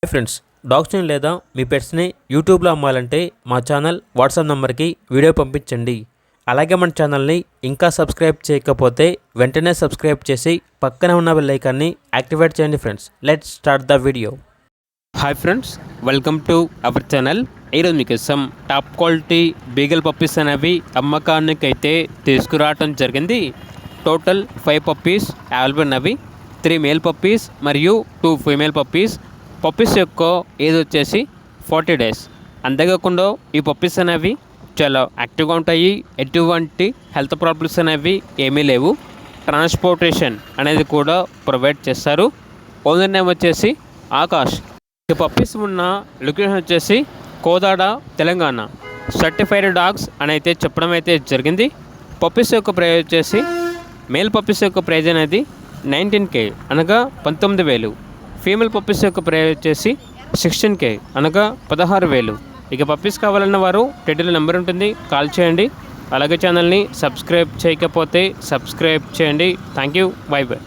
Hi friends, డాగ్స్ని లేదా మీ పెట్స్ని యూట్యూబ్లో అమ్మాలంటే మా ఛానల్ వాట్సాప్ నెంబర్కి వీడియో పంపించండి. అలాగే మన ఛానల్ని ఇంకా సబ్స్క్రైబ్ చేయకపోతే వెంటనే సబ్స్క్రైబ్ చేసి పక్కనే ఉన్న బెల్ ఐకాన్ని యాక్టివేట్ చేయండి. Friends, let's start the video. Hi friends, welcome to our channel. ఈరోజు మీకోసం టాప్ క్వాలిటీ బీగల్ పప్పీస్ అనేవి అమ్మకానికి అయితే తీసుకురావటం జరిగింది. టోటల్ 5 పప్పీస్ అవైలబుల్ ఉన్నవి. 3 మేల్ పప్పీస్ మరియు 2 ఫీమేల్ పప్పీస్. పప్పీస్ యొక్క ఏజ్ వచ్చేసి 40 days. అంతేకాకుండా ఈ పప్పీస్ అనేవి చాలా యాక్టివ్గా ఉంటాయి. ఎటువంటి హెల్త్ ప్రాబ్లమ్స్ అనేవి ఏమీ లేవు. ట్రాన్స్పోర్టేషన్ అనేది కూడా ప్రొవైడ్ చేస్తారు. ఓనర్ నేమ్ వచ్చేసి ఆకాష్. ఈ పప్పీస్ ఉన్న లొకేషన్ వచ్చేసి కోదాడ, తెలంగాణ. సర్టిఫైడ్ డాగ్స్ అని అయితే చెప్పడం అయితే జరిగింది. పప్పీస్ యొక్క ప్రైజ్ వచ్చేసి మేల్ పప్పీస్ యొక్క ప్రైజ్ అనేది 19K అనగా 19,000. ఫీమేల్ పప్పీస్ యొక్క ప్రైజ్ వచ్చేసి 16K అనగా 16,000. ఇక పప్పీస్ కావాలన్న వారు టైటిల్ నెంబర్ ఉంటుంది, కాల్ చేయండి. అలాగే ఛానల్ని సబ్స్క్రైబ్ చేయకపోతే సబ్స్క్రైబ్ చేయండి. Thank you, by by.